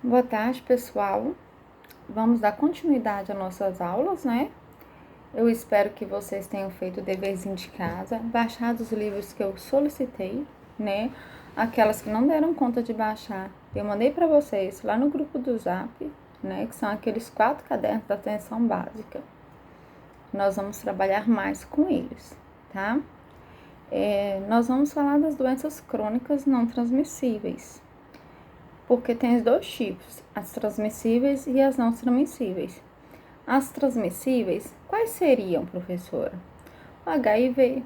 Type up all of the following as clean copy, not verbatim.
Boa tarde, pessoal. Vamos dar continuidade às nossas aulas, né? Eu espero que vocês tenham feito o deverzinho de casa, baixado os livros que eu solicitei, né? Aquelas que não deram conta de baixar, eu mandei para vocês lá no grupo do Zap, né? Que são aqueles 4 cadernos da atenção básica. Nós vamos trabalhar mais com eles, tá? Nós vamos falar das doenças crônicas não transmissíveis. Porque tem os 2 tipos, as transmissíveis e as não transmissíveis. As transmissíveis, quais seriam, professora? O HIV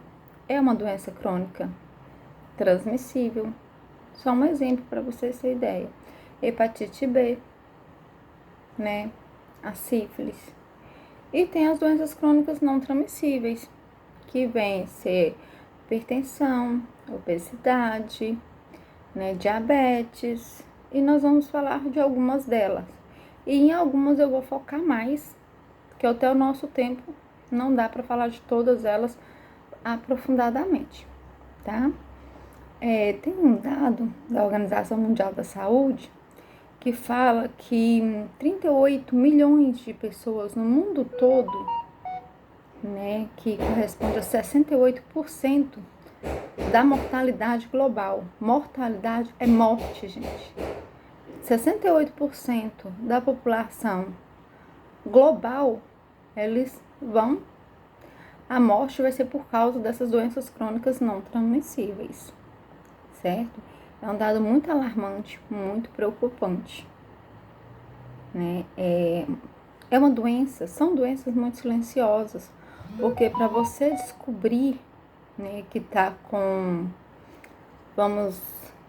é uma doença crônica transmissível. Só um exemplo para vocês terem ideia. Hepatite B, né? A sífilis. E tem as doenças crônicas não transmissíveis, que vêm ser hipertensão, obesidade, né? Diabetes. E nós vamos falar de algumas delas. E em algumas eu vou focar mais, que até o nosso tempo não dá para falar de todas elas aprofundadamente, tá? Tem um dado da Organização Mundial da Saúde que fala que 38 milhões de pessoas no mundo todo, né, que corresponde a 68% da mortalidade global. Mortalidade é morte, gente. 68% da população global, a morte vai ser por causa dessas doenças crônicas não transmissíveis, certo? É um dado muito alarmante, muito preocupante, né? É uma doença, são doenças muito silenciosas, porque para você descobrir, né, que tá com, vamos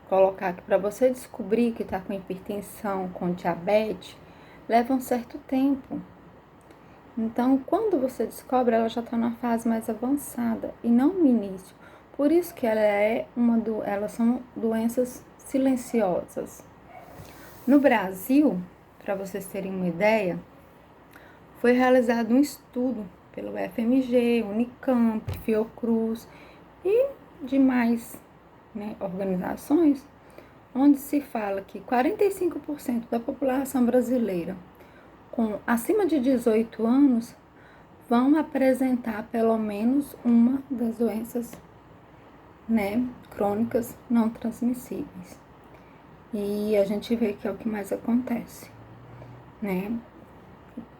colocar aqui, para você descobrir que está com hipertensão, com diabetes, leva um certo tempo. Então, quando você descobre, ela já está na fase mais avançada e não no início. Por isso que elas são doenças silenciosas. No Brasil, para vocês terem uma ideia, foi realizado um estudo pelo FMG, Unicamp, Fiocruz e demais, né, organizações, onde se fala que 45% da população brasileira com acima de 18 anos vão apresentar pelo menos uma das doenças, né, crônicas não transmissíveis. E a gente vê que é o que mais acontece, né?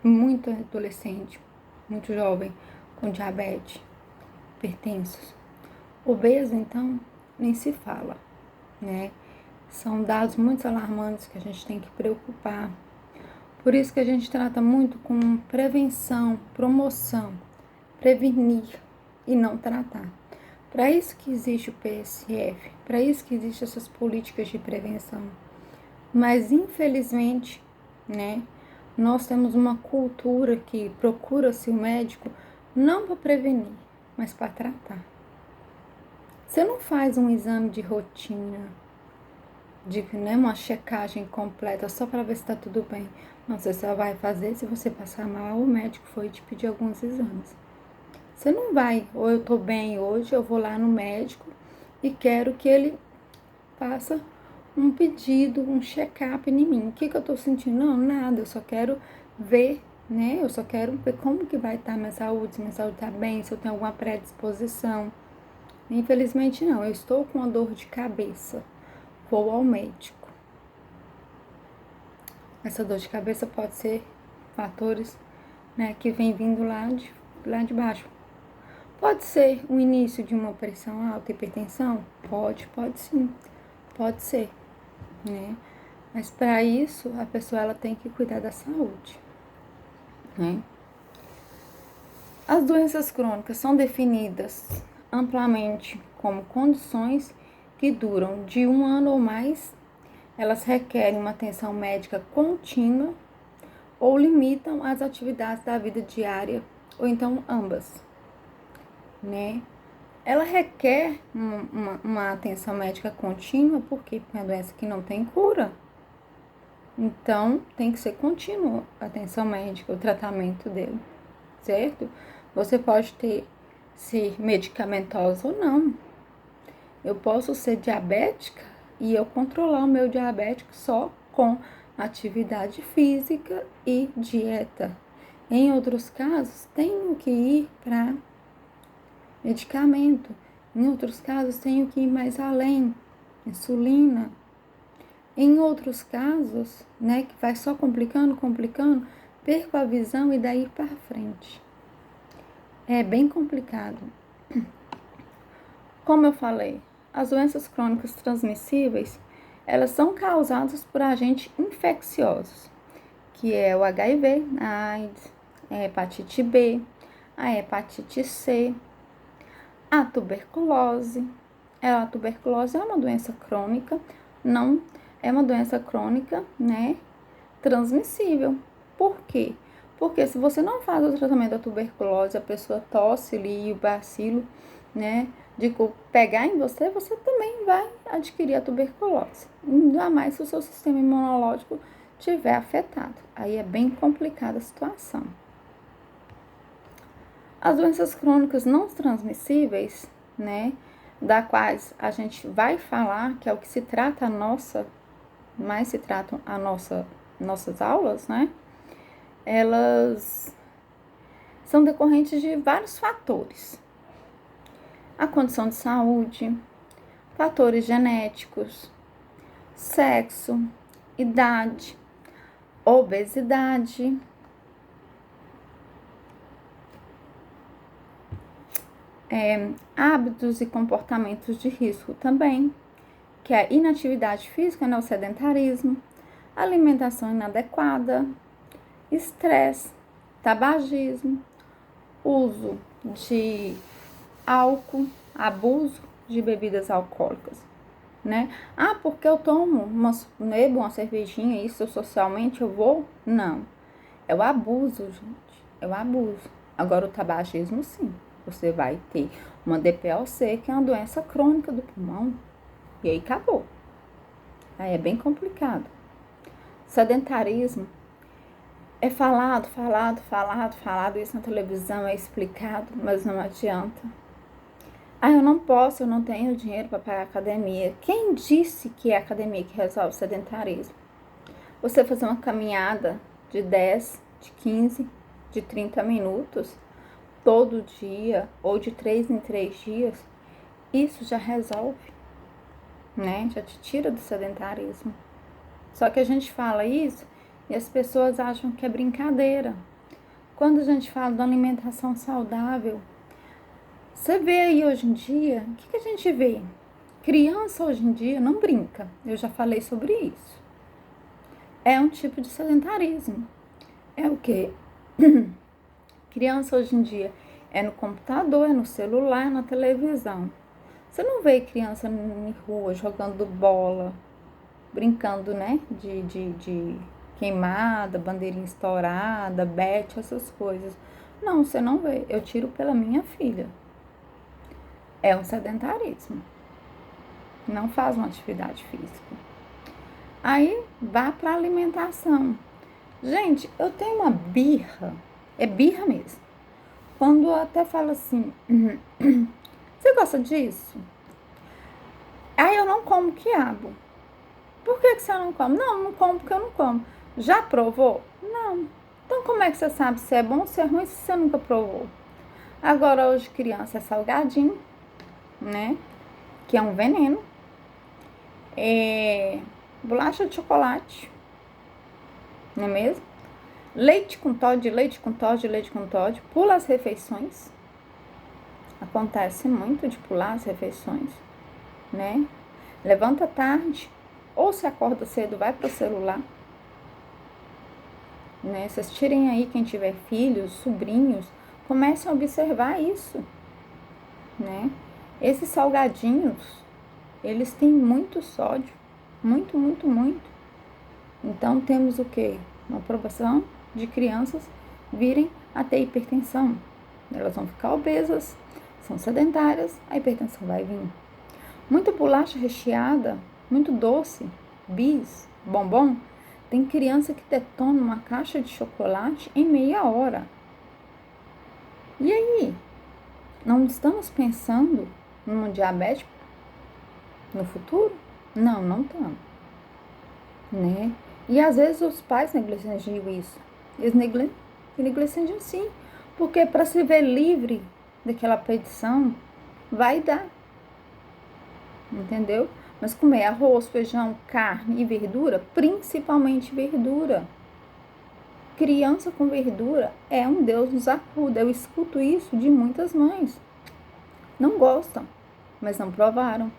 Muito adolescente, muito jovem com diabetes, hipertensos. Obeso, então, nem se fala, né? São dados muito alarmantes que a gente tem que preocupar. Por isso que a gente trata muito com prevenção, promoção, prevenir e não tratar. Para isso que existe o PSF, para isso que existem essas políticas de prevenção. Mas, infelizmente, né, nós temos uma cultura que procura-se o médico não para prevenir, mas para tratar. Você não faz um exame de rotina, né, uma checagem completa só para ver se está tudo bem. Não, você só vai fazer se você passar mal, o médico foi te pedir alguns exames. Você não vai, ou eu tô bem hoje, eu vou lá no médico e quero que ele faça um pedido, um check-up em mim. O que eu tô sentindo? Não, nada, eu só quero ver, né? Eu só quero ver como que vai estar minha saúde, se minha saúde tá bem, se eu tenho alguma predisposição. Infelizmente não, eu estou com uma dor de cabeça. Vou ao médico. Essa dor de cabeça pode ser fatores, né, que vem vindo lá de baixo. Pode ser o início de uma pressão alta, hipertensão? Pode sim, pode ser, né? Mas para isso, a pessoa ela tem que cuidar da saúde, né? As doenças crônicas são definidas amplamente como condições que duram de 1 ano ou mais. Elas requerem uma atenção médica contínua ou limitam as atividades da vida diária, ou então ambas, né? Ela requer uma atenção médica contínua, porque é uma doença que não tem cura. Então, tem que ser contínua a atenção médica, o tratamento dele, certo? Você pode ser medicamentosa ou não. Eu posso ser diabética e eu controlar o meu diabético só com atividade física e dieta. Em outros casos, tenho que ir para medicamento. Em outros casos, tenho que ir mais além, insulina. Em outros casos, né, que vai só complicando, perco a visão e daí para frente. É bem complicado. Como eu falei, as doenças crônicas transmissíveis, elas são causadas por agentes infecciosos, que é o HIV, a AIDS, a hepatite B, a hepatite C, a tuberculose. A tuberculose é uma doença crônica, não é uma doença crônica, né, transmissível. Por quê? Porque se você não faz o tratamento da tuberculose, a pessoa tosse ali, o bacilo, né, de pegar em você, você também vai adquirir a tuberculose. Ainda mais se o seu sistema imunológico estiver afetado. Aí é bem complicada a situação. As doenças crônicas não transmissíveis, né, da quais a gente vai falar, que é o que se trata mais se tratam nossas aulas, né, elas são decorrentes de vários fatores. A condição de saúde, fatores genéticos, sexo, idade, obesidade, hábitos e comportamentos de risco também, que é a inatividade física, né, o sedentarismo, alimentação inadequada, estresse, tabagismo, uso de álcool, abuso de bebidas alcoólicas, né? Ah, porque eu bebo uma cervejinha, isso socialmente eu vou? Não. É o abuso, gente. É o abuso. Agora, o tabagismo, sim. Você vai ter uma DPLC, que é uma doença crônica do pulmão. E aí acabou. Aí é bem complicado. Sedentarismo é falado, isso na televisão, é explicado, mas não adianta. Ah, eu não posso, eu não tenho dinheiro para pagar academia. Quem disse que é a academia que resolve o sedentarismo? Você fazer uma caminhada de 10, de 15, de 30 minutos, todo dia, ou de 3 em 3 dias, isso já resolve, né? Já te tira do sedentarismo. Só que a gente fala isso e as pessoas acham que é brincadeira. Quando a gente fala de alimentação saudável, você vê aí hoje em dia, o que a gente vê? Criança hoje em dia não brinca, eu já falei sobre isso. É um tipo de sedentarismo. É o quê? Criança hoje em dia é no computador, é no celular, é na televisão. Você não vê criança na rua jogando bola, brincando, né, de queimada, bandeirinha estourada, bete, essas coisas. Não, você não vê. Eu tiro pela minha filha. É um sedentarismo. Não faz uma atividade física. Aí, vá para alimentação. Gente, eu tenho uma birra. É birra mesmo. Quando eu até falo assim, você gosta disso? Aí eu não como quiabo. Por que você não come? Não como porque eu não como. Já provou? Não. Então como é que você sabe se é bom ou se é ruim se você nunca provou? Agora hoje criança é salgadinho, né? Que é um veneno. Bolacha de chocolate, não é mesmo? Leite com Toddy, pula as refeições. Acontece muito de pular as refeições, né? Levanta tarde, ou se acorda cedo, vai pro celular. Né? Vocês tirem aí, quem tiver filhos, sobrinhos, comecem a observar isso, né? Esses salgadinhos, eles têm muito sódio, muito. Então, temos o quê? Uma proporção de crianças virem a ter hipertensão. Elas vão ficar obesas, são sedentárias, a hipertensão vai vir. Muito bolacha recheada, muito doce, bis, bombom. Tem criança que detona uma caixa de chocolate em meia hora. E aí? Não estamos pensando num diabético no futuro? Não estamos. Né? E às vezes os pais negligenciam isso. Eles negligenciam sim, porque para se ver livre daquela petição, vai dar, entendeu? Mas comer arroz, feijão, carne e verdura, principalmente verdura. Criança com verdura é um Deus nos acuda. Eu escuto isso de muitas mães. Não gostam, mas não provaram.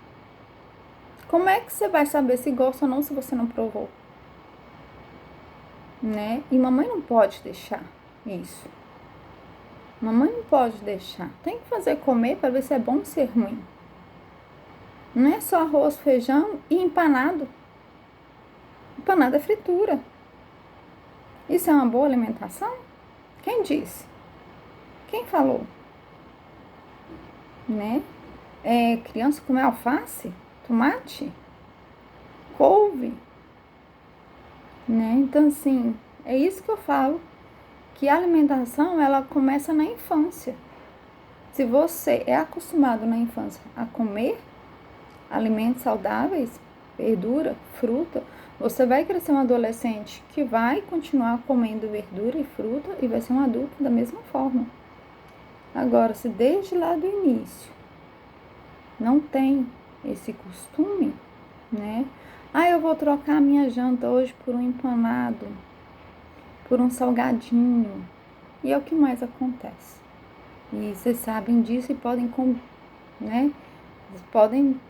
Como é que você vai saber se gosta ou não se você não provou? Né? E mamãe não pode deixar isso. Mamãe não pode deixar. Tem que fazer comer para ver se é bom ou se é ruim. Não é só arroz, feijão e empanado. Empanado é fritura. Isso é uma boa alimentação? Quem disse? Quem falou? Né? Criança comer alface, tomate, couve, né? Então, assim, é isso que eu falo, que a alimentação, ela começa na infância. Se você é acostumado na infância a comer alimentos saudáveis, verdura, fruta, você vai crescer um adolescente que vai continuar comendo verdura e fruta e vai ser um adulto da mesma forma. Agora, se desde lá do início não tem esse costume, né? Eu vou trocar a minha janta hoje por um empanado, por um salgadinho. E é o que mais acontece. E vocês sabem disso e podem, né? Podem,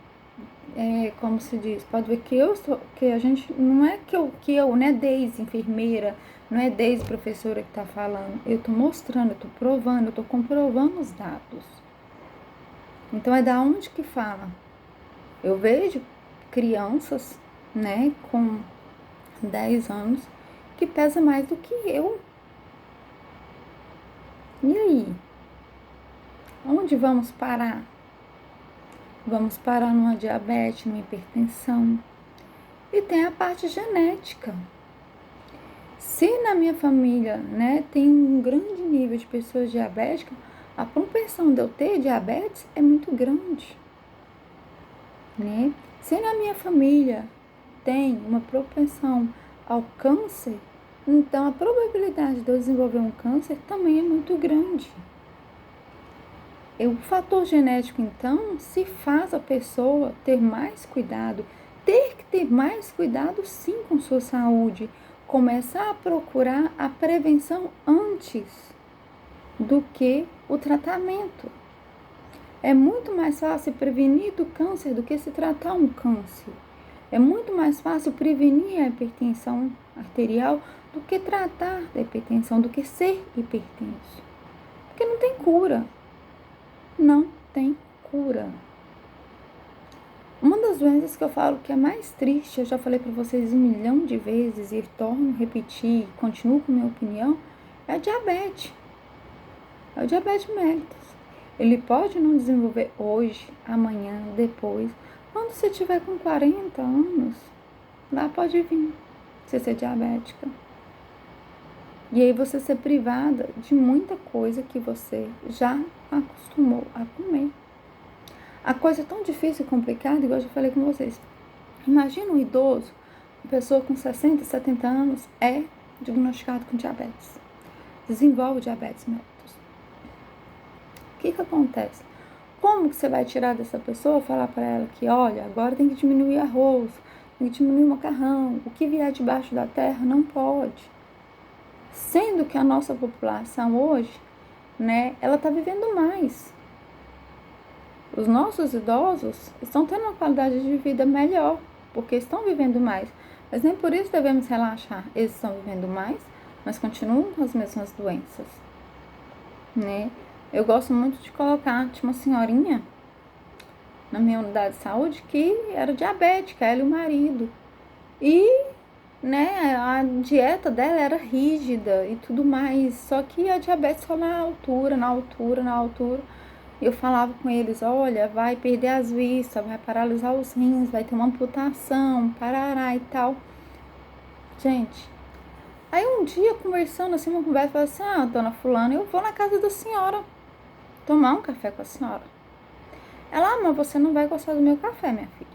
como se diz, pode ver que a gente, não é não é Deise, enfermeira, não é Deise, professora que tá falando. Eu tô mostrando, eu tô provando, eu tô comprovando os dados. Então é da onde que fala? Eu vejo crianças, né, com 10 anos, que pesa mais do que eu. E aí? Onde vamos parar? Vamos parar numa diabetes, numa hipertensão. E tem a parte genética. Se na minha família, né, tem um grande nível de pessoas diabéticas, a propensão de eu ter diabetes é muito grande, né? Se na minha família tem uma propensão ao câncer, então a probabilidade de eu desenvolver um câncer também é muito grande. O fator genético, então, se faz a pessoa ter mais cuidado, ter que ter mais cuidado sim com sua saúde, começar a procurar a prevenção antes do que o tratamento. É muito mais fácil prevenir do câncer do que se tratar um câncer. É muito mais fácil prevenir a hipertensão arterial do que tratar da hipertensão, do que ser hipertenso. Porque não tem cura. Não tem cura. Uma das doenças que eu falo que é mais triste, eu já falei para vocês 1.000.000 de vezes e torno a repetir, continuo com minha opinião, é a diabetes. É o diabetes mellitus. Ele pode não desenvolver hoje, amanhã, depois. Quando você tiver com 40 anos, lá pode vir você ser diabética. E aí você ser privada de muita coisa que você já acostumou a comer. A coisa é tão difícil e complicada, igual eu já falei com vocês. Imagina um idoso, uma pessoa com 60, 70 anos, é diagnosticado com diabetes. Desenvolve diabetes mellitus. O que acontece? Como que você vai tirar dessa pessoa, falar para ela que, olha, agora tem que diminuir arroz, tem que diminuir o macarrão, o que vier debaixo da terra não pode. Sendo que a nossa população hoje, né, ela está vivendo mais. Os nossos idosos estão tendo uma qualidade de vida melhor, porque estão vivendo mais. Mas nem por isso devemos relaxar. Eles estão vivendo mais, mas continuam com as mesmas doenças, né? Eu gosto muito de colocar, tinha uma senhorinha na minha unidade de saúde que era diabética, ela e o marido. E, né, a dieta dela era rígida e tudo mais, só que a diabetes só na altura. E eu falava com eles, olha, vai perder as vistas, vai paralisar os rins, vai ter uma amputação, parará e tal. Gente, aí um dia conversando assim, uma conversa, eu falei assim, dona fulana, eu vou na casa da senhora tomar um café com a senhora. Ela, mas você não vai gostar do meu café, minha filha.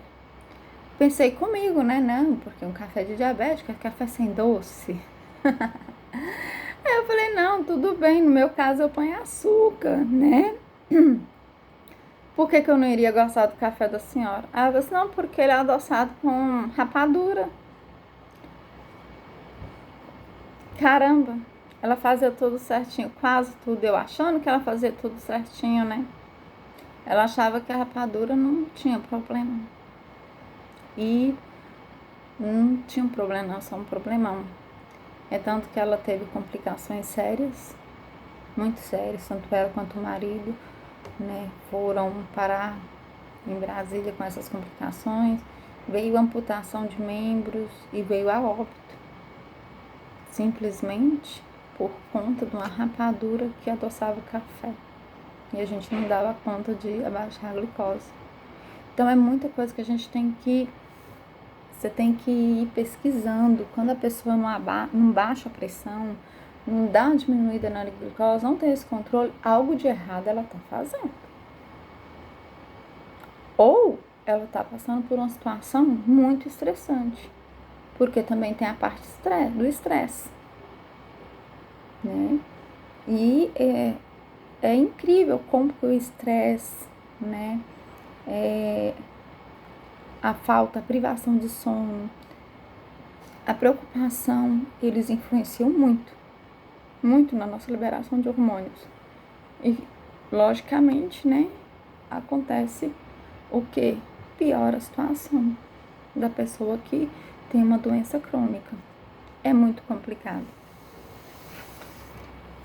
Pensei comigo, né? Não, porque um café de diabético é café sem doce. Aí eu falei, não, tudo bem, no meu caso eu ponho açúcar, né? Por que eu não iria gostar do café da senhora? Ela falou assim, não, porque ele é adoçado com rapadura. Caramba, ela fazia tudo certinho, quase tudo, eu achando que ela fazia tudo certinho, né? Ela achava que a rapadura não tinha problema. E não tinha um problema, não, só um problemão. É tanto que ela teve complicações sérias, muito sérias, tanto ela quanto o marido, né, foram parar em Brasília com essas complicações. Veio amputação de membros e veio a óbito, simplesmente por conta de uma rapadura que adoçava o café. E a gente não dava conta de abaixar a glicose. Então é muita coisa que a gente tem que... Você tem que ir pesquisando. Quando a pessoa não baixa a pressão, não dá uma diminuída na glicose, não tem esse controle, algo de errado ela está fazendo. Ou ela está passando por uma situação muito estressante, porque também tem a parte do estresse, né? E é incrível como que o estresse, né? A falta, a privação de sono, a preocupação, eles influenciam muito, muito na nossa liberação de hormônios. E, logicamente, né, acontece o que? Piora a situação da pessoa que tem uma doença crônica. É muito complicado.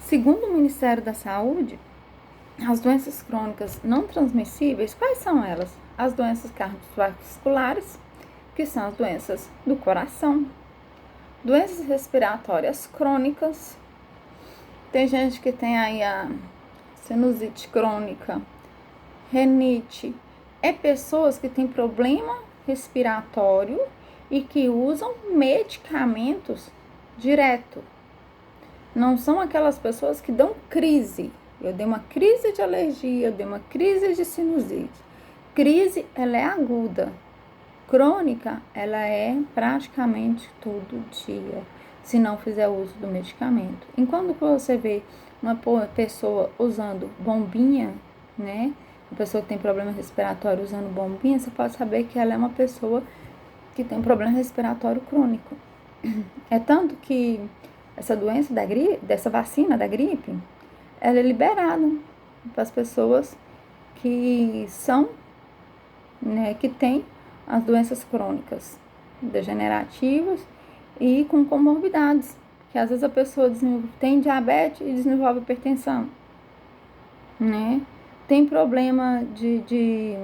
Segundo o Ministério da Saúde, as doenças crônicas não transmissíveis, quais são elas? As doenças cardiovasculares, que são as doenças do coração, doenças respiratórias crônicas. Tem gente que tem aí a sinusite crônica, renite. É pessoas que têm problema respiratório e que usam medicamentos direto. Não são aquelas pessoas que dão crise. Eu dei uma crise de alergia, eu dei uma crise de sinusite. Crise, ela é aguda. Crônica, ela é praticamente todo dia, se não fizer uso do medicamento. Enquanto você vê uma pessoa usando bombinha, né? Uma pessoa que tem problema respiratório usando bombinha, você pode saber que ela é uma pessoa que tem problema respiratório crônico. É tanto que essa doença da gripe, dessa vacina da gripe, ela é liberada para as pessoas que são, né, que têm as doenças crônicas degenerativas e com comorbidades, que às vezes a pessoa tem diabetes e desenvolve hipertensão, né? Tem problema de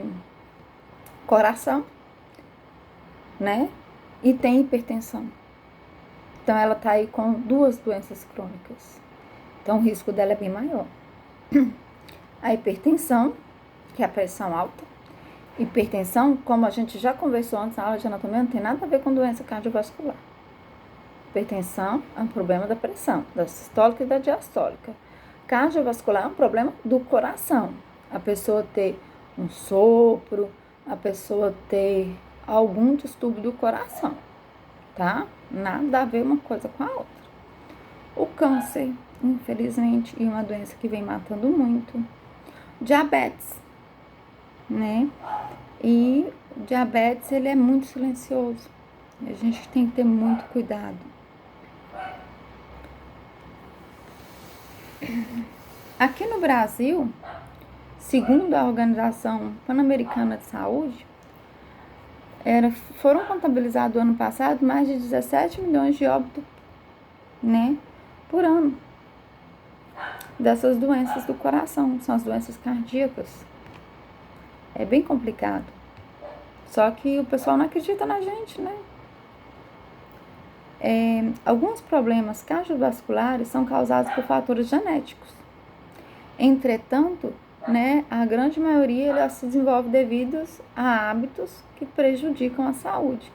coração, né? E tem hipertensão. Então ela tá aí com duas doenças crônicas. Então o risco dela é bem maior. A hipertensão, que é a pressão alta. Hipertensão, como a gente já conversou antes na aula de anatomia, não tem nada a ver com doença cardiovascular. Hipertensão é um problema da pressão, da sistólica e da diastólica. Cardiovascular é um problema do coração. A pessoa ter um sopro, a pessoa ter algum distúrbio do coração, tá? Nada a ver uma coisa com a outra. O câncer, infelizmente, é uma doença que vem matando muito. Diabetes, né? E o diabetes, ele é muito silencioso. A gente tem que ter muito cuidado. Aqui no Brasil, segundo a Organização Pan-Americana de Saúde, foram contabilizados no ano passado mais de 17 milhões de óbitos, né, por ano, dessas doenças do coração, são as doenças cardíacas. É bem complicado. Só que o pessoal não acredita na gente, né? Alguns problemas cardiovasculares são causados por fatores genéticos. Entretanto, né, a grande maioria se desenvolve devido a hábitos que prejudicam a saúde.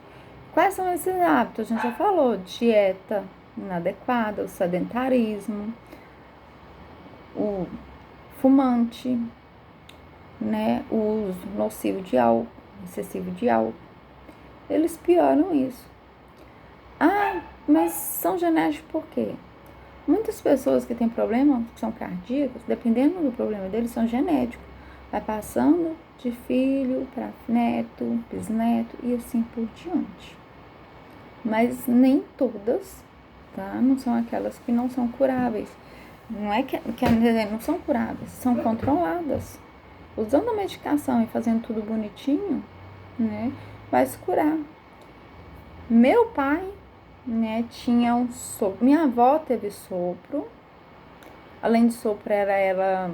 Quais são esses hábitos? A gente já falou: dieta inadequada, o sedentarismo, o fumante, né, o uso nocivo de álcool, excessivo de álcool. eles pioram isso. Ah, mas são genéticos por quê? Muitas pessoas que têm problemas, que são cardíacos, dependendo do problema deles, são genéticos. Vai passando de filho para neto, bisneto e assim por diante. Mas nem todas, tá? Não são aquelas que não são curáveis. Não é que não são curáveis, são controladas. Usando a medicação e fazendo tudo bonitinho, né, vai se curar. Meu pai, né, tinha um sopro. Minha avó teve sopro. Além de sopro, ela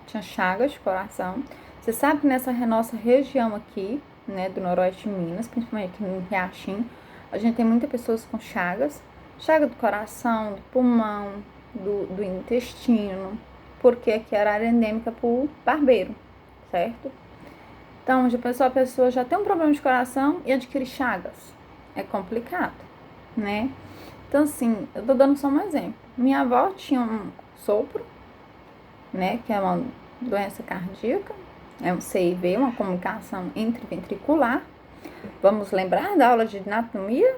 tinha chagas de coração. Você sabe que nessa nossa região aqui, né, do noroeste de Minas, principalmente aqui no Riachim, a gente tem muitas pessoas com chagas. Chaga do coração, do pulmão, do intestino. Porque aqui era área endêmica por barbeiro, certo? Então, a pessoa já tem um problema de coração e adquire chagas. É complicado, né? Então, assim, eu tô dando só um exemplo. Minha avó tinha um sopro, né? Que é uma doença cardíaca. É um CIV, uma comunicação intraventricular. Vamos lembrar da aula de anatomia?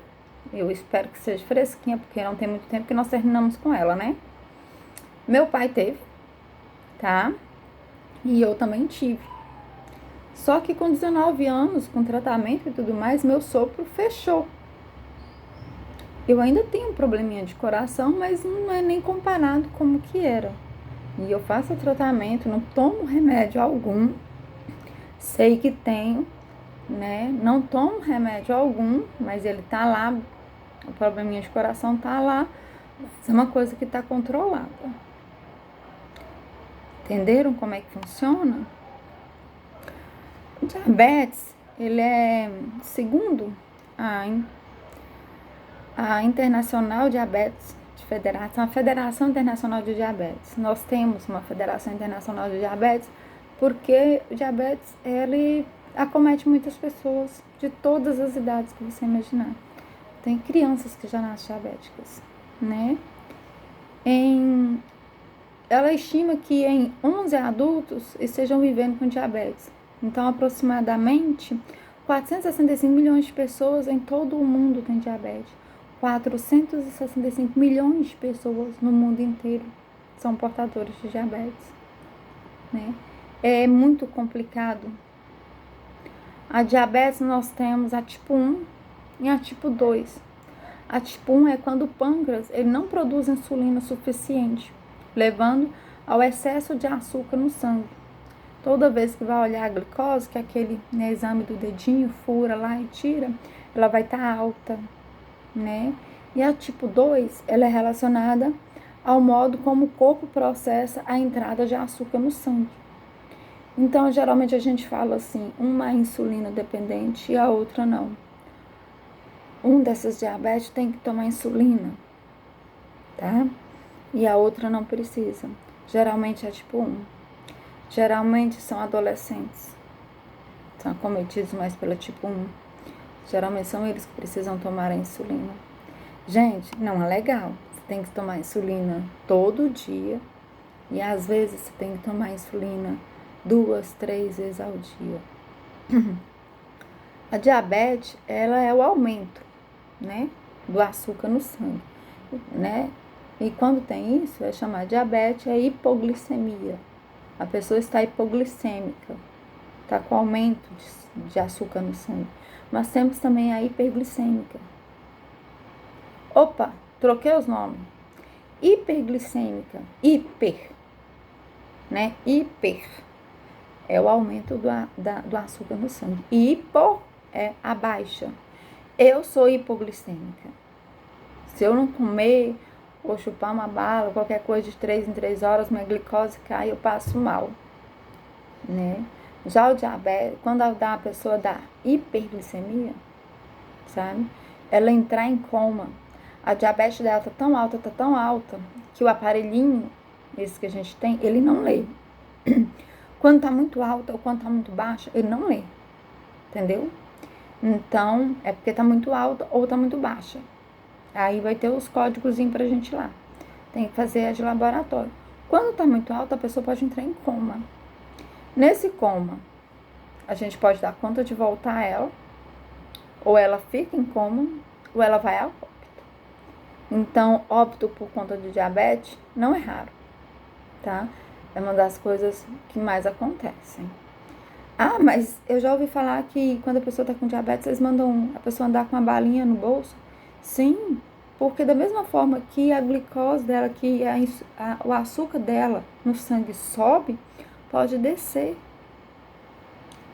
Eu espero que seja fresquinha, porque não tem muito tempo que nós terminamos com ela, né? Meu pai teve, tá? E eu também tive. Só que com 19 anos, com tratamento e tudo mais, meu sopro fechou. Eu ainda tenho um probleminha de coração, mas não é nem comparado como que era. E eu faço tratamento, não tomo remédio algum. Sei que tenho, né? Não tomo remédio algum, mas ele tá lá. O probleminha de coração tá lá. Mas é uma coisa que tá controlada. Entenderam como é que funciona? O diabetes, ele é, segundo a Internacional Diabetes de Federação, a Federação Internacional de Diabetes. Nós temos uma Federação Internacional de Diabetes porque o diabetes, ele acomete muitas pessoas de todas as idades que você imaginar. Tem crianças que já nascem diabéticas, né? Ela estima que em 11 adultos estejam vivendo com diabetes. Então, aproximadamente 465 milhões de pessoas em todo o mundo têm diabetes. 465 milhões de pessoas no mundo inteiro são portadores de diabetes, né? É muito complicado. A diabetes nós temos a tipo 1 e a tipo 2. A tipo 1 é quando o pâncreas ele não produz insulina suficiente, levando ao excesso de açúcar no sangue. Toda vez que vai olhar a glicose, que é aquele, né, exame do dedinho, fura lá e tira, ela vai estar alta, né? E a tipo 2, ela é relacionada ao modo como o corpo processa a entrada de açúcar no sangue. Então, geralmente a gente fala assim, uma é insulina dependente e a outra não. Um desses diabetes tem que tomar insulina, tá? E a outra não precisa. Geralmente é tipo 1. Geralmente são adolescentes. São acometidos mais pela tipo 1. Geralmente são eles que precisam tomar a insulina. Gente, não é legal. Você tem que tomar insulina todo dia. E às vezes você tem que tomar insulina 2, 3 vezes ao dia. A diabetes, ela é o aumento, né, do açúcar no sangue, né? E quando tem isso, é chamar diabetes, é hipoglicemia. A pessoa está hipoglicêmica, está com aumento de açúcar no sangue. Mas temos também a hiperglicêmica. Opa, troquei os nomes. Hiperglicêmica, né? Hiper é o aumento do açúcar no sangue. E hipo é a baixa. Eu sou hipoglicêmica. Se eu não comer ou chupar uma bala, qualquer coisa de 3 em 3 horas, minha glicose cai, eu passo mal, né? Já o diabetes, quando a pessoa dá hiperglicemia, sabe? Ela entrar em coma. A diabetes dela tá tão alta, que o aparelhinho, esse que a gente tem, ele não lê. Quando tá muito alta ou quando tá muito baixa, ele não lê. Entendeu? Então, é porque tá muito alta ou tá muito baixa. Aí vai ter os códigozinhos pra gente ir lá. Tem que fazer a de laboratório. Quando tá muito alta, a pessoa pode entrar em coma. Nesse coma, a gente pode dar conta de voltar ela, Ou ela fica em coma, ou ela vai ao óbito. Então, óbito por conta de diabetes não é raro, tá? É uma das coisas que mais acontecem. Ah, mas eu já ouvi falar que quando a pessoa está com diabetes, eles mandam a pessoa andar com uma balinha no bolso. Sim, porque da mesma forma que a glicose dela, que o açúcar dela no sangue sobe, pode descer.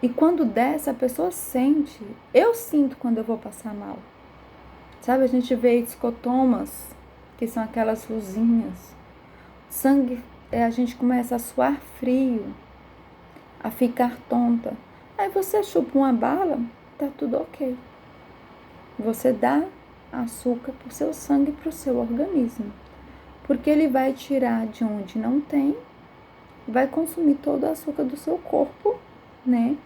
E quando desce, a pessoa sente. Eu sinto quando eu vou passar mal. Sabe, a gente vê escotomas, que são aquelas luzinhas. Sangue, a gente começa a suar frio, a ficar tonta. Aí você chupa uma bala, tá tudo ok. Você dá açúcar pro seu sangue, pro seu organismo. Porque ele vai tirar de onde não tem, vai consumir todo o açúcar do seu corpo, né?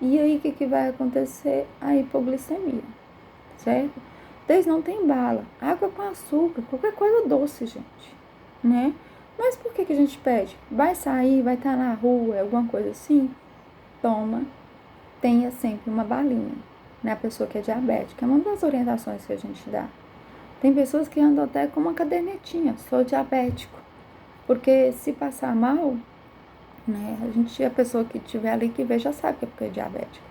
E aí o que vai acontecer? A hipoglicemia, certo? Vocês não tem bala, água com açúcar, qualquer coisa doce, gente, né? Mas por que a gente pede? Vai sair, vai estar na rua, alguma coisa assim? Toma, tenha sempre uma balinha, né? A pessoa que é diabética, é uma das orientações que a gente dá. Tem pessoas que andam até com uma cadernetinha, sou diabético, porque se passar mal, né? A pessoa que estiver ali que vê já sabe que é porque é diabética.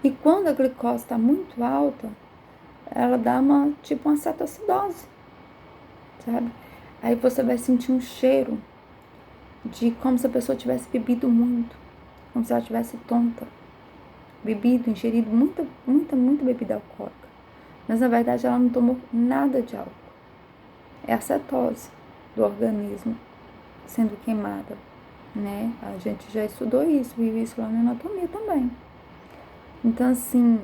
E quando a glicose está muito alta, ela dá uma cetoacidose, sabe? Aí você vai sentir um cheiro de como se a pessoa tivesse bebido muito, como se ela tivesse tonta, bebido, ingerido muita bebida alcoólica. Mas na verdade ela não tomou nada de álcool. É a cetose do organismo sendo queimada, né? A gente já estudou isso, viu isso lá na anatomia também. Então, assim,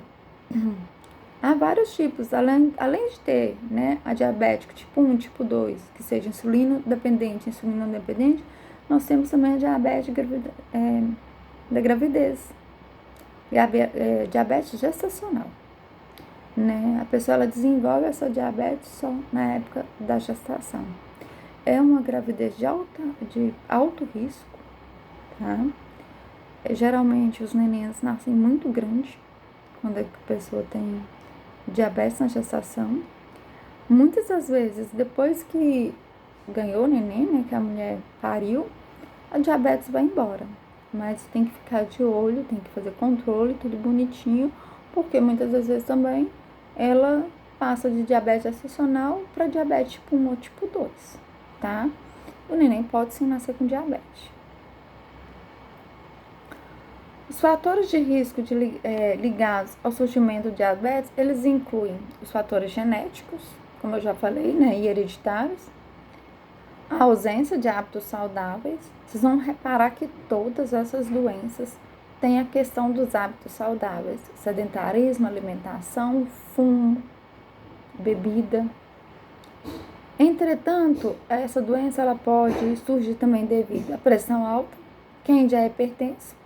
há vários tipos, além de ter, né, a diabética tipo 1, tipo 2, que seja insulino dependente, insulino dependente, nós temos também a diabetes da gravidez, diabetes gestacional, né? A pessoa ela desenvolve essa diabetes só na época da gestação. É uma gravidez de alto risco, tá? Geralmente os nenéns nascem muito grandes quando a pessoa tem diabetes na gestação. Muitas das vezes, depois que ganhou o neném, né, que a mulher pariu, a diabetes vai embora. Mas tem que ficar de olho, tem que fazer controle, tudo bonitinho, porque muitas das vezes também ela passa de diabetes gestacional para diabetes tipo 1 ou tipo 2, tá? O neném pode sim nascer com diabetes. Os fatores de risco ligados ao surgimento de diabetes, eles incluem os fatores genéticos, como eu já falei, né, e hereditários, a ausência de hábitos saudáveis. Vocês vão reparar que todas essas doenças têm a questão dos hábitos saudáveis, sedentarismo, alimentação, fumo, bebida. Entretanto, essa doença ela pode surgir também devido à pressão alta. Quem já é hipertenso,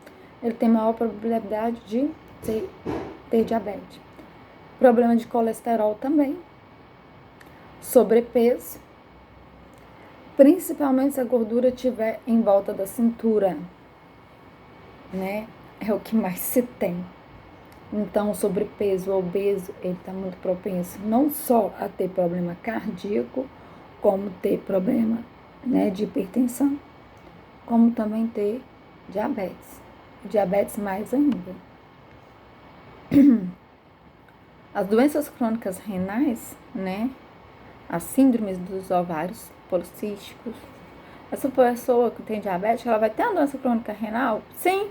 ele tem maior probabilidade de ter diabetes. Problema de colesterol também. Sobrepeso. Principalmente se a gordura estiver em volta da cintura, né? É o que mais se tem. Então, o sobrepeso, o obeso, ele está muito propenso não só a ter problema cardíaco, como ter problema, né, de hipertensão, como também ter diabetes. Diabetes mais ainda. As doenças crônicas renais, né? As síndromes dos ovários policísticos. Essa pessoa que tem diabetes, ela vai ter uma doença crônica renal? Sim.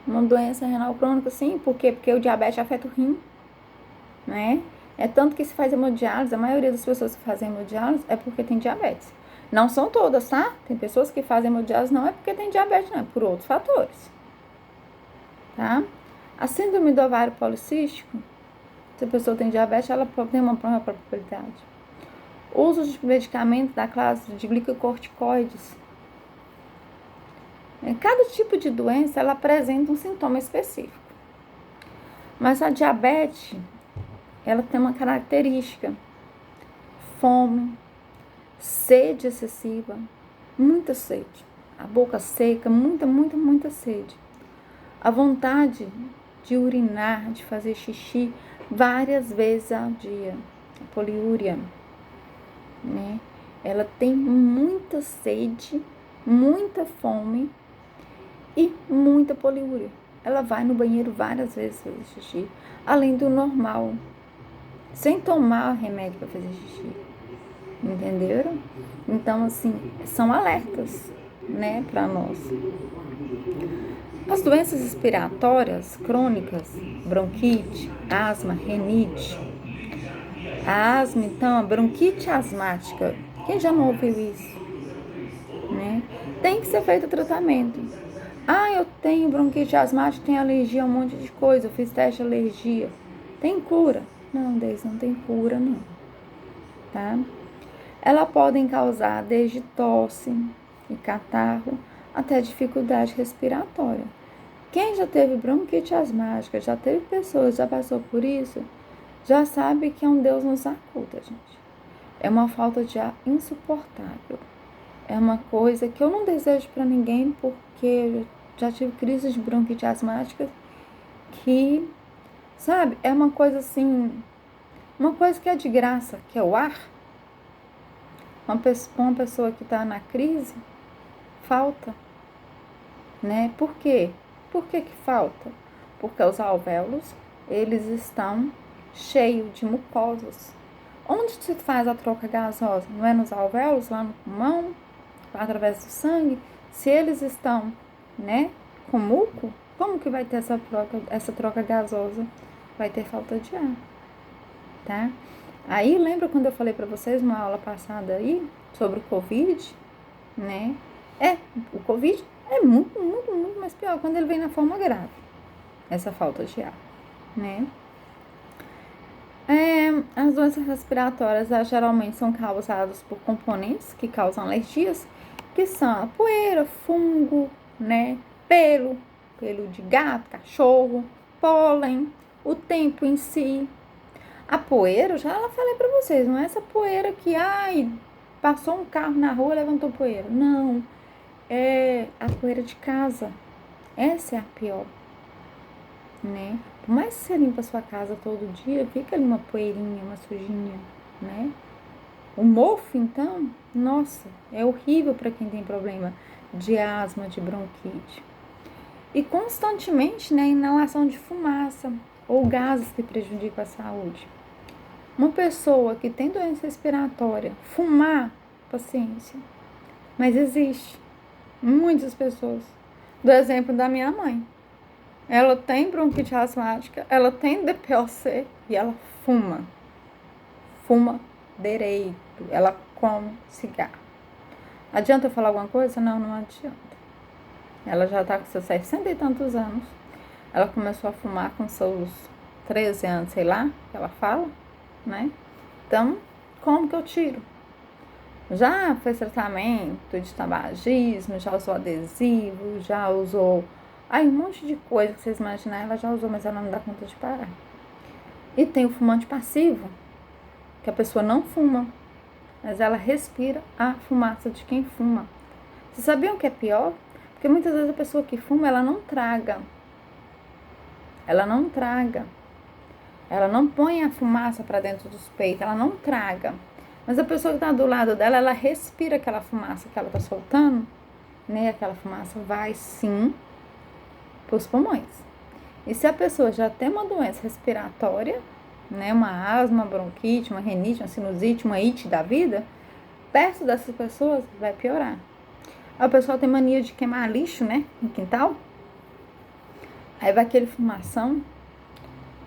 Uma doença renal crônica, sim. Por quê? Porque o diabetes afeta o rim, né? É tanto que se faz hemodiálise, a maioria das pessoas que fazem hemodiálise é porque tem diabetes. Não são todas, tá? Tem pessoas que fazem hemodiálise não é porque tem diabetes, não, é por outros fatores, tá? A síndrome do ovário policístico, se a pessoa tem diabetes, ela tem uma maior probabilidade. O uso de medicamentos da classe de glicocorticoides. Cada tipo de doença, ela apresenta um sintoma específico. Mas a diabetes, ela tem uma característica. Fome, sede excessiva, muita sede. A boca seca, muita sede. A vontade de urinar, de fazer xixi várias vezes ao dia, a poliúria, né? Ela tem muita sede, muita fome e muita poliúria. Ela vai no banheiro várias vezes fazer xixi, além do normal, sem tomar remédio para fazer xixi. Entenderam? Então, assim, são alertas, né, para nós. As doenças respiratórias crônicas, bronquite, asma, rinite. A asma, então, a bronquite asmática. Quem já não ouviu isso? Né? Tem que ser feito tratamento. Ah, eu tenho bronquite asmática, tenho alergia a um monte de coisa, eu fiz teste de alergia. Tem cura? Não, Deise, não tem cura, não. Tá? Elas podem causar desde tosse e catarro até dificuldade respiratória. Quem já teve bronquite asmática, já teve pessoas, já passou por isso, já sabe que é um Deus nos acuda, gente. É uma falta de ar insuportável. É uma coisa que eu não desejo para ninguém, porque eu já tive crise de bronquite asmática que, sabe, é uma coisa assim, uma coisa que é de graça, que é o ar. Uma pessoa que está na crise, falta, né? Por quê? Por que falta? Porque os alvéolos, eles estão cheios de mucosas. Onde se faz a troca gasosa? Não é nos alvéolos, lá no pulmão, através do sangue? Se eles estão, né, com muco, como que vai ter essa troca gasosa? Vai ter falta de ar, tá? Aí, lembra quando eu falei para vocês numa aula passada aí, sobre o Covid, né? O Covid é muito, muito, muito mais pior quando ele vem na forma grave, essa falta de ar, né? As doenças respiratórias, elas geralmente são causadas por componentes que causam alergias, que são a poeira, fungo, né? Pelo de gato, cachorro, pólen, o tempo em si. A poeira, já falei pra vocês, não é essa poeira que, passou um carro na rua e levantou poeira. Não, é a poeira de casa. Essa é a pior, né? Por mais que você limpa a sua casa todo dia, fica ali uma poeirinha, uma sujinha, né? O mofo, então, nossa, é horrível para quem tem problema de asma, de bronquite. E constantemente, né, inalação de fumaça ou gases que prejudicam a saúde. Uma pessoa que tem doença respiratória, fumar, paciência. Mas existe. Muitas pessoas. Do exemplo da minha mãe. Ela tem bronquite asmática, ela tem DPOC e ela fuma. Fuma direito. Ela come cigarro. Adianta eu falar alguma coisa? Não, não adianta. Ela já está com seus 60 e tantos anos. Ela começou a fumar com seus 13 anos, sei lá, que ela fala, né? Então, como que eu tiro? Já fez tratamento de tabagismo, já usou adesivo, já usou um monte de coisa que vocês imaginarem, ela já usou, mas ela não dá conta de parar. E tem o fumante passivo, que a pessoa não fuma, mas ela respira a fumaça de quem fuma. Vocês sabiam o que é pior? Porque muitas vezes a pessoa que fuma, ela não traga. Ela não traga. Ela não põe a fumaça para dentro dos peitos, ela não traga. Mas a pessoa que está do lado dela, ela respira aquela fumaça que ela está soltando, né? Aquela fumaça vai sim para os pulmões. E se a pessoa já tem uma doença respiratória, né? Uma asma, uma bronquite, uma rinite, uma sinusite, uma ite da vida, perto dessas pessoas vai piorar. A pessoa tem mania de queimar lixo, né? No quintal. Aí vai aquele fumação.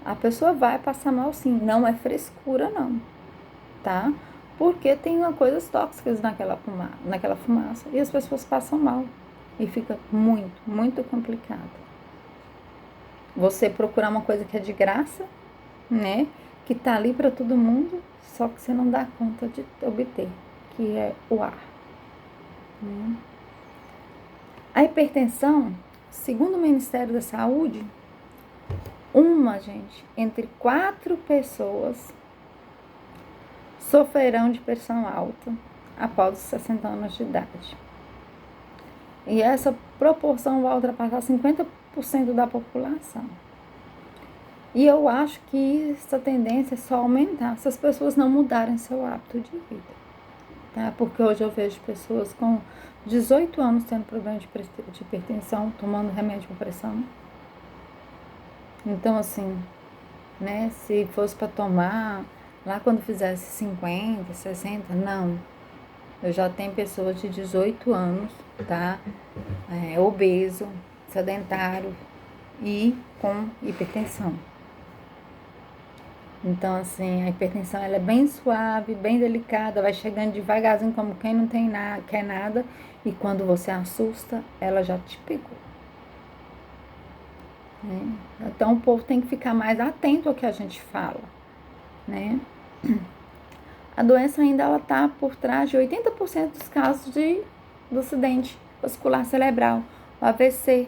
A pessoa vai passar mal sim. Não é frescura não, tá? Porque tem coisas tóxicas naquela fumaça. E as pessoas passam mal. E fica muito, muito complicado. Você procurar uma coisa que é de graça, né? Que tá ali para todo mundo, só que você não dá conta de obter, que é o ar. Né? A hipertensão, segundo o Ministério da Saúde, entre 4 pessoas sofrerão de pressão alta após os 60 anos de idade. E essa proporção vai ultrapassar 50% da população. E eu acho que essa tendência é só aumentar se as pessoas não mudarem seu hábito de vida, tá? Porque hoje eu vejo pessoas com 18 anos tendo problema de hipertensão, tomando remédio para pressão. Então, assim, né, se fosse para tomar lá quando fizesse 50, 60, não. Eu já tenho pessoas de 18 anos, tá? Obeso, sedentário e com hipertensão. Então, assim, a hipertensão ela é bem suave, bem delicada, vai chegando devagarzinho como quem não tem nada, quer nada, e quando você assusta, ela já te pegou. Né? Então, o povo tem que ficar mais atento ao que a gente fala, né? A doença ainda ela tá por trás de 80% dos casos do acidente vascular cerebral, o AVC,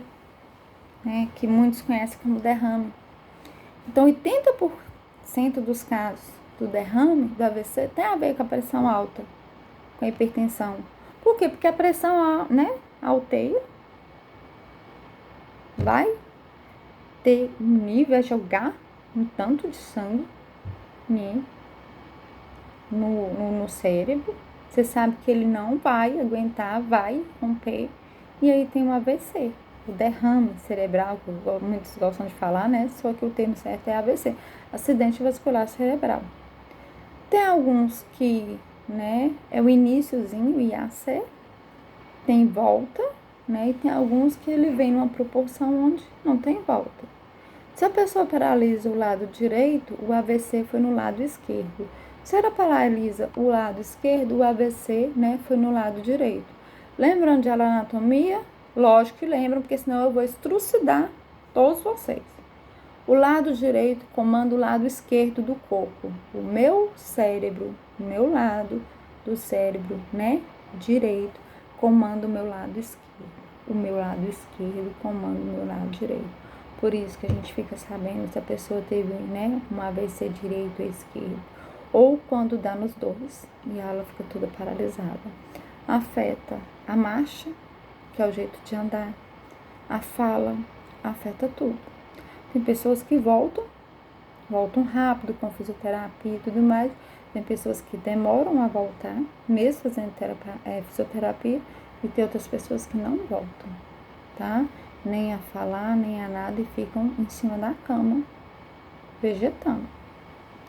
né? Que muitos conhecem como derrame. Então, 80% dos casos do derrame, do AVC, tem a ver com a pressão alta, com a hipertensão. Por quê? Porque a pressão, né, alteia, vai ter um nível, vai jogar um tanto de sangue, né, no cérebro. Você sabe que ele não vai aguentar, vai romper, e aí tem um AVC. O derrame cerebral, que muitos gostam de falar, né? Só que o termo certo é AVC, acidente vascular cerebral. Tem alguns que, né, é o iniciozinho, o IAC, tem volta, né? E tem alguns que ele vem numa proporção onde não tem volta. Se a pessoa paralisa o lado direito, o AVC foi no lado esquerdo. Se ela paralisa o lado esquerdo, o AVC, né, foi no lado direito. Lembram de anatomia? Lógico que lembram, porque senão eu vou estrucidar todos vocês. O lado direito comanda o lado esquerdo do corpo. O meu cérebro, o meu lado do cérebro, né, direito, comanda o meu lado esquerdo. O meu lado esquerdo comanda o meu lado direito. Por isso que a gente fica sabendo se a pessoa teve, né, um AVC direito ou esquerdo. Ou quando dá nos dois e ela fica toda paralisada. Afeta a marcha, que é o jeito de andar. A fala, afeta tudo. Tem pessoas que voltam rápido com fisioterapia e tudo mais. Tem pessoas que demoram a voltar, mesmo fazendo fisioterapia. E tem outras pessoas que não voltam, tá? Nem a falar, nem a nada, e ficam em cima da cama, vegetando.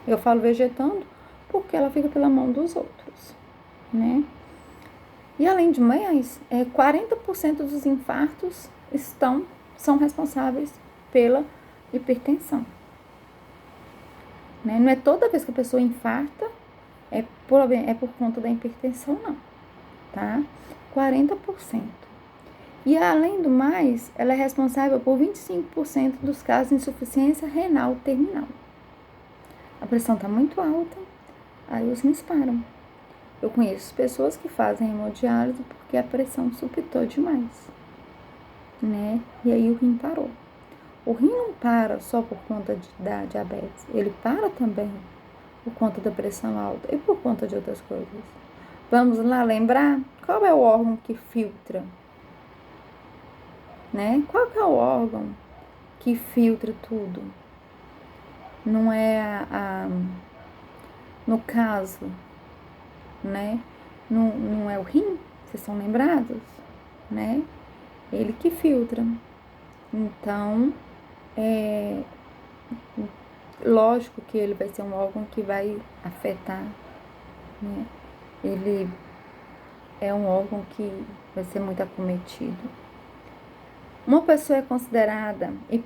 Eu falo vegetando porque ela fica pela mão dos outros, né? E além de mais, 40% dos infartos são responsáveis pela hipertensão. Né? Não é toda vez que a pessoa infarta, é por conta da hipertensão, não, tá? 40%. E além do mais, ela é responsável por 25% dos casos de insuficiência renal terminal. A pressão está muito alta, aí os rins param. Eu conheço pessoas que fazem hemodiálise porque a pressão subiu demais, né? E aí o rim parou. O rim não para só por conta da diabetes, ele para também por conta da pressão alta e por conta de outras coisas. Vamos lá lembrar qual é o órgão que filtra, né? Qual que é o órgão que filtra tudo? Não é no caso, né? Não é o rim, vocês são lembrados, né? Ele que filtra. Então, lógico que ele vai ser um órgão que vai afetar, né? Ele é um órgão que vai ser muito acometido. Uma pessoa é considerada